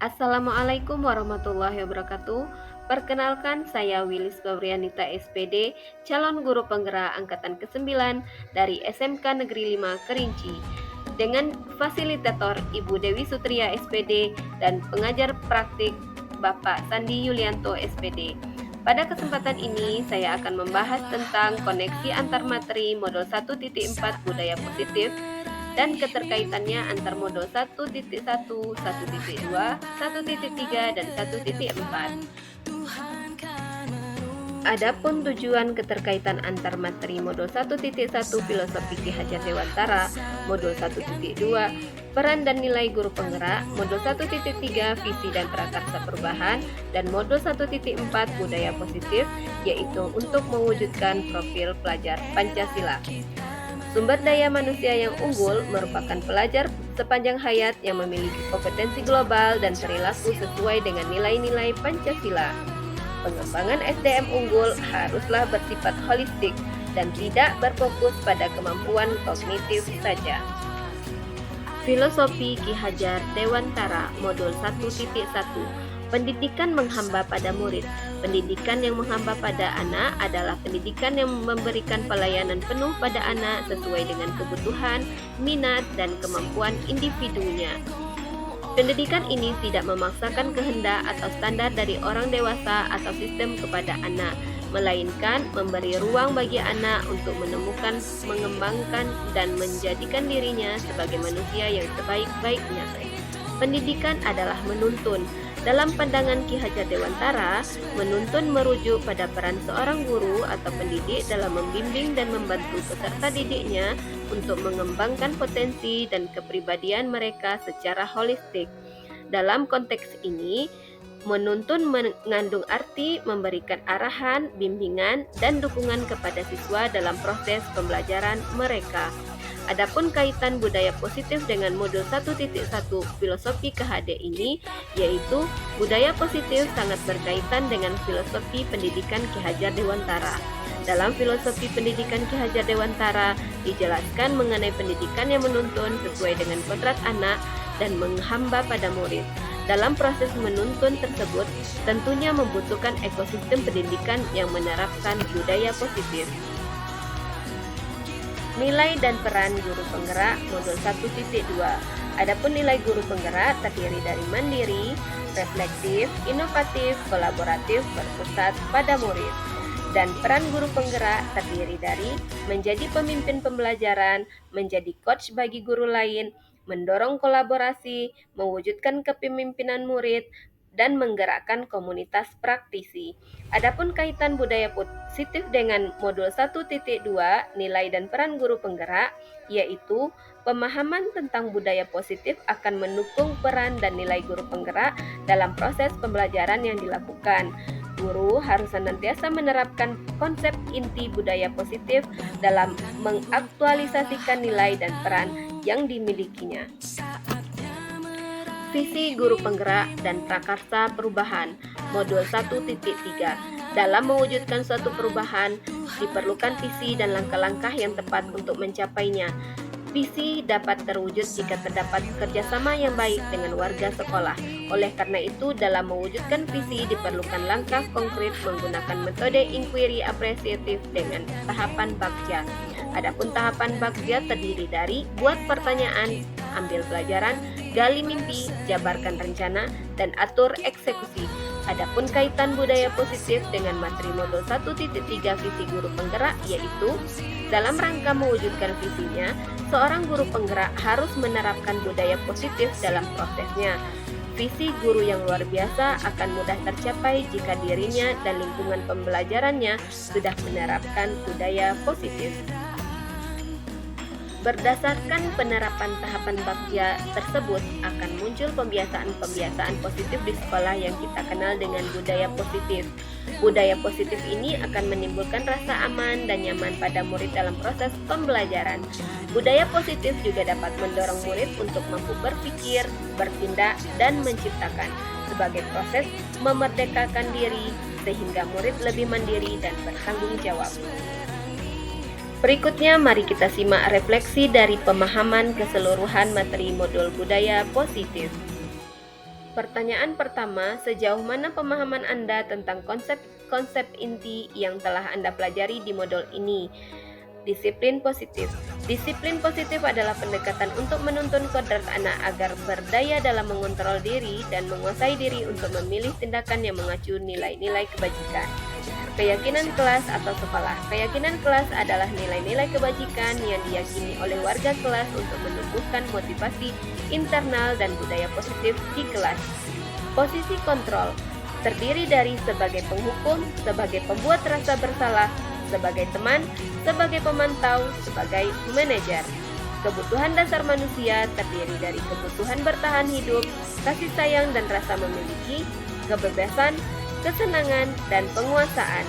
Assalamualaikum warahmatullahi wabarakatuh. Perkenalkan, saya Wilis Babrianita SPD, calon guru penggerak angkatan ke-9 dari SMK Negeri 5 Kerinci. Dengan fasilitator Ibu Dewi Sutria SPD dan pengajar praktik Bapak Sandi Yulianto SPD. Pada kesempatan ini, saya akan membahas tentang koneksi antar materi modul 1.4 budaya positif dan keterkaitannya antar modul 1.1, 1.2, 1.3, dan 1.4. Adapun tujuan keterkaitan antar materi modul 1.1 Filosofi Ki Hajar Dewantara, modul 1.2 Peran dan Nilai Guru Penggerak, modul 1.3 Visi dan Prakarsa Perubahan, dan modul 1.4 Budaya Positif, yaitu untuk mewujudkan profil pelajar Pancasila. Sumber daya manusia yang unggul merupakan pelajar sepanjang hayat yang memiliki kompetensi global dan perilaku sesuai dengan nilai-nilai Pancasila. Pengembangan SDM unggul haruslah bersifat holistik dan tidak berfokus pada kemampuan kognitif saja. Filosofi Ki Hajar Dewantara, modul 1.1 Pendidikan menghamba pada murid. Pendidikan yang menghamba pada anak adalah pendidikan yang memberikan pelayanan penuh pada anak sesuai dengan kebutuhan, minat, dan kemampuan individunya. Pendidikan ini tidak memaksakan kehendak atau standar dari orang dewasa atau sistem kepada anak, melainkan memberi ruang bagi anak untuk menemukan, mengembangkan, dan menjadikan dirinya sebagai manusia yang sebaik-baiknya. Pendidikan adalah menuntun. Dalam pandangan Ki Hajar Dewantara, menuntun merujuk pada peran seorang guru atau pendidik dalam membimbing dan membantu peserta didiknya untuk mengembangkan potensi dan kepribadian mereka secara holistik. Dalam konteks ini, menuntun mengandung arti memberikan arahan, bimbingan, dan dukungan kepada siswa dalam proses pembelajaran mereka. Adapun kaitan budaya positif dengan modul 1.1 Filosofi KHD ini, yaitu budaya positif sangat berkaitan dengan filosofi pendidikan Ki Hajar Dewantara. Dalam filosofi pendidikan Ki Hajar Dewantara dijelaskan mengenai pendidikan yang menuntun sesuai dengan kodrat anak dan menghamba pada murid. Dalam proses menuntun tersebut, tentunya membutuhkan ekosistem pendidikan yang menerapkan budaya positif. Nilai dan peran guru penggerak modul 1.2. Adapun nilai guru penggerak terdiri dari mandiri, reflektif, inovatif, kolaboratif, berpusat pada murid. Dan peran guru penggerak terdiri dari menjadi pemimpin pembelajaran, menjadi coach bagi guru lain, mendorong kolaborasi, mewujudkan kepemimpinan murid, dan menggerakkan komunitas praktisi. Adapun kaitan budaya positif dengan modul 1.2 nilai dan peran guru penggerak, yaitu pemahaman tentang budaya positif akan mendukung peran dan nilai guru penggerak dalam proses pembelajaran yang dilakukan. Guru harus senantiasa menerapkan konsep inti budaya positif dalam mengaktualisasikan nilai dan peran yang dimilikinya. Visi guru penggerak dan prakarsa perubahan modul 1.3. Dalam mewujudkan suatu perubahan, diperlukan visi dan langkah-langkah yang tepat untuk mencapainya. Visi dapat terwujud jika terdapat kerjasama yang baik dengan warga sekolah. Oleh karena itu, dalam mewujudkan visi diperlukan langkah konkret menggunakan metode inquiry apresiatif dengan tahapan Bagja. Adapun tahapan Bagja terdiri dari buat pertanyaan, ambil pelajaran, gali mimpi, jabarkan rencana, dan atur eksekusi. Adapun kaitan budaya positif dengan materi modul 1.3 visi guru penggerak, yaitu dalam rangka mewujudkan visinya, seorang guru penggerak harus menerapkan budaya positif dalam prosesnya. Visi guru yang luar biasa akan mudah tercapai jika dirinya dan lingkungan pembelajarannya sudah menerapkan budaya positif. Berdasarkan penerapan tahapan Bagja tersebut akan muncul pembiasaan-pembiasaan positif di sekolah yang kita kenal dengan budaya positif. Budaya positif ini akan menimbulkan rasa aman dan nyaman pada murid dalam proses pembelajaran. Budaya positif juga dapat mendorong murid untuk mampu berpikir, bertindak, dan menciptakan sebagai proses memerdekakan diri sehingga murid lebih mandiri dan bertanggung jawab. Berikutnya, mari kita simak refleksi dari pemahaman keseluruhan materi modul budaya positif. Pertanyaan pertama, sejauh mana pemahaman Anda tentang konsep-konsep inti yang telah Anda pelajari di modul ini? Disiplin positif. Disiplin positif adalah pendekatan untuk menuntun kodrat anak agar berdaya dalam mengontrol diri dan menguasai diri untuk memilih tindakan yang mengacu nilai-nilai kebajikan. Keyakinan kelas atau sekolah. Keyakinan kelas adalah nilai-nilai kebajikan yang diyakini oleh warga kelas untuk menumbuhkan motivasi internal dan budaya positif di kelas. Posisi kontrol terdiri dari sebagai penghukum, sebagai pembuat rasa bersalah, sebagai teman, sebagai pemantau, sebagai manajer. Kebutuhan dasar manusia terdiri dari kebutuhan bertahan hidup, kasih sayang dan rasa memiliki, kebebasan, kesenangan, dan penguasaan.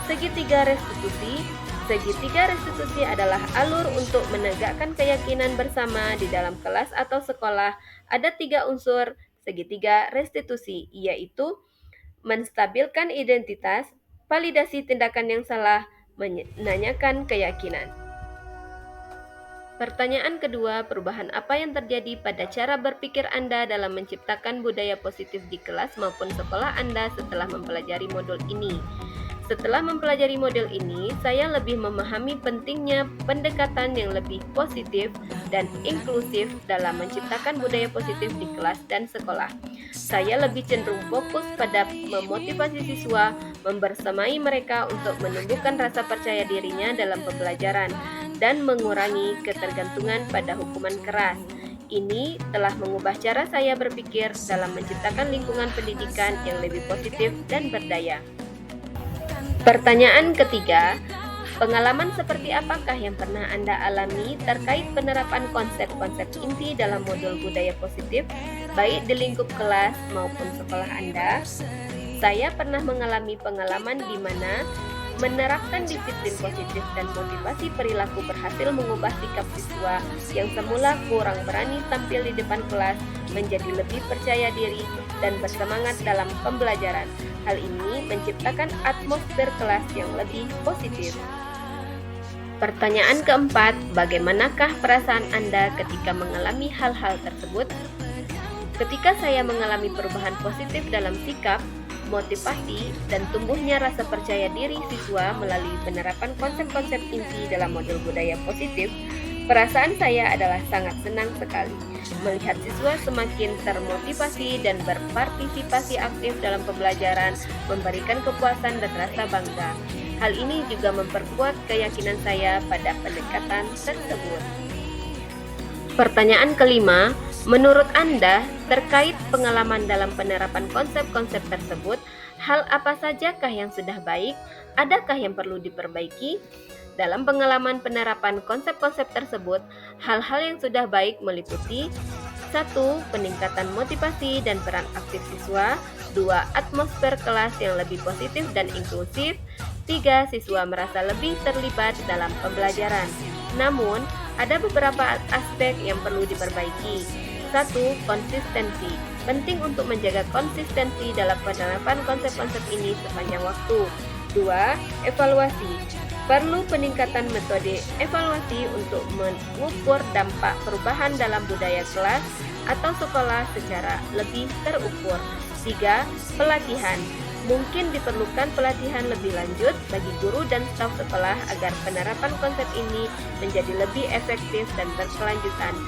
Segitiga restitusi. Segitiga restitusi adalah alur untuk menegakkan keyakinan bersama di dalam kelas atau sekolah. Ada 3 unsur segitiga restitusi, yaitu menstabilkan identitas, validasi tindakan yang salah, menanyakan keyakinan. Pertanyaan kedua, perubahan apa yang terjadi pada cara berpikir Anda dalam menciptakan budaya positif di kelas maupun sekolah Anda setelah mempelajari modul ini? Setelah mempelajari modul ini, saya lebih memahami pentingnya pendekatan yang lebih positif dan inklusif dalam menciptakan budaya positif di kelas dan sekolah. Saya lebih cenderung fokus pada memotivasi siswa, membersamai mereka untuk menumbuhkan rasa percaya dirinya dalam pembelajaran, dan mengurangi ketergantungan pada hukuman keras. Ini telah mengubah cara saya berpikir dalam menciptakan lingkungan pendidikan yang lebih positif dan berdaya. Pertanyaan ketiga, pengalaman seperti apakah yang pernah Anda alami terkait penerapan konsep-konsep inti dalam modul budaya positif, baik di lingkup kelas maupun sekolah Anda? Saya pernah mengalami pengalaman di mana menerapkan disiplin positif dan motivasi perilaku berhasil mengubah sikap siswa yang semula kurang berani tampil di depan kelas menjadi lebih percaya diri dan bersemangat dalam pembelajaran. Hal ini menciptakan atmosfer kelas yang lebih positif. Pertanyaan keempat, bagaimanakah perasaan Anda ketika mengalami hal-hal tersebut? Ketika saya mengalami perubahan positif dalam sikap, motivasi, dan tumbuhnya rasa percaya diri siswa melalui penerapan konsep-konsep inti dalam modul budaya positif, perasaan saya adalah sangat senang sekali melihat siswa semakin termotivasi dan berpartisipasi aktif dalam pembelajaran, memberikan kepuasan dan rasa bangga. Hal ini juga memperkuat keyakinan saya pada pendekatan tersebut. Pertanyaan kelima, menurut Anda, terkait pengalaman dalam penerapan konsep-konsep tersebut, hal apa sajakah yang sudah baik? Adakah yang perlu diperbaiki? Dalam pengalaman penerapan konsep-konsep tersebut, hal-hal yang sudah baik meliputi 1. Peningkatan motivasi dan peran aktif siswa. 2. Atmosfer kelas yang lebih positif dan inklusif. 3. Siswa merasa lebih terlibat dalam pembelajaran. Namun, ada beberapa aspek yang perlu diperbaiki. 1. Konsistensi. Penting untuk menjaga konsistensi dalam penerapan konsep-konsep ini sepanjang waktu. 2. Evaluasi. Perlu peningkatan metode evaluasi untuk mengukur dampak perubahan dalam budaya kelas atau sekolah secara lebih terukur. 3. Pelatihan. Mungkin diperlukan pelatihan lebih lanjut bagi guru dan staf sekolah agar penerapan konsep ini menjadi lebih efektif dan berkelanjutan.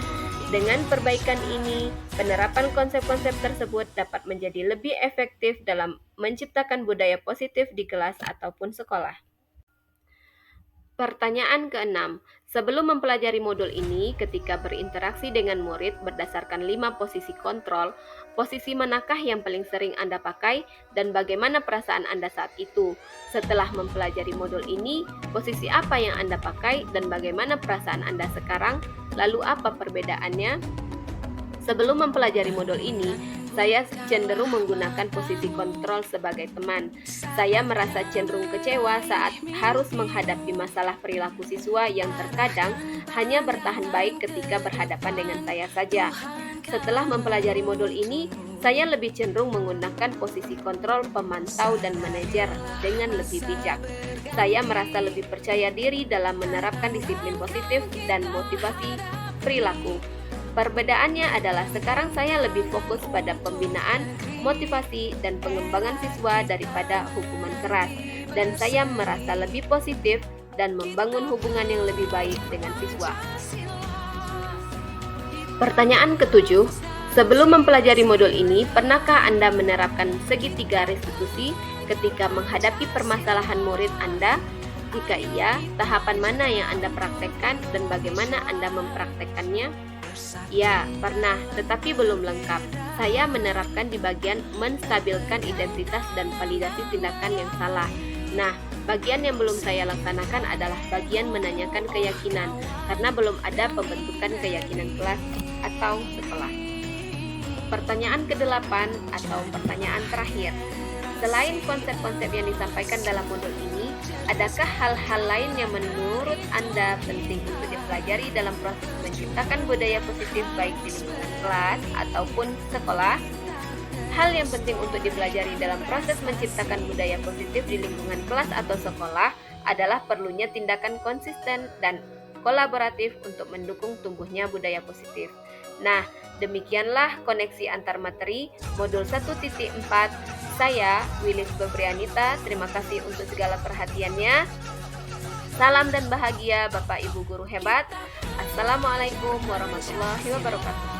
Dengan perbaikan ini, penerapan konsep-konsep tersebut dapat menjadi lebih efektif dalam menciptakan budaya positif di kelas ataupun sekolah. Pertanyaan keenam, sebelum mempelajari modul ini, ketika berinteraksi dengan murid berdasarkan 5 posisi kontrol, posisi manakah yang paling sering Anda pakai dan bagaimana perasaan Anda saat itu? Setelah mempelajari modul ini, posisi apa yang Anda pakai dan bagaimana perasaan Anda sekarang? Lalu apa perbedaannya? Sebelum mempelajari modul ini, saya cenderung menggunakan posisi kontrol sebagai teman. Saya merasa cenderung kecewa saat harus menghadapi masalah perilaku siswa yang terkadang hanya bertahan baik ketika berhadapan dengan saya saja. Setelah mempelajari modul ini, saya lebih cenderung menggunakan posisi kontrol pemantau dan manajer dengan lebih bijak. Saya merasa lebih percaya diri dalam menerapkan disiplin positif dan motivasi perilaku. Perbedaannya adalah sekarang saya lebih fokus pada pembinaan, motivasi, dan pengembangan siswa daripada hukuman keras. Dan saya merasa lebih positif dan membangun hubungan yang lebih baik dengan siswa. Pertanyaan ketujuh, sebelum mempelajari modul ini, pernahkah Anda menerapkan segitiga restitusi ketika menghadapi permasalahan murid Anda? Jika iya, tahapan mana yang Anda praktekkan dan bagaimana Anda mempraktekkannya? Ya, pernah, tetapi belum lengkap. Saya menerapkan di bagian menstabilkan identitas dan validasi tindakan yang salah. Nah, bagian yang belum saya laksanakan adalah bagian menanyakan keyakinan, karena belum ada pembentukan keyakinan kelas atau sekolah. Pertanyaan ke-8 atau pertanyaan terakhir. Selain konsep-konsep yang disampaikan dalam modul ini, adakah hal-hal lain yang menurut Anda penting untuk dipelajari dalam proses menciptakan budaya positif baik di lingkungan kelas ataupun sekolah? Hal yang penting untuk dipelajari dalam proses menciptakan budaya positif di lingkungan kelas atau sekolah adalah perlunya tindakan konsisten dan kolaboratif untuk mendukung tumbuhnya budaya positif. Nah, demikianlah koneksi antar materi modul 1.4. Saya, Wilis Febrianita, terima kasih untuk segala perhatiannya. Salam dan bahagia Bapak Ibu guru hebat. Assalamualaikum warahmatullahi wabarakatuh.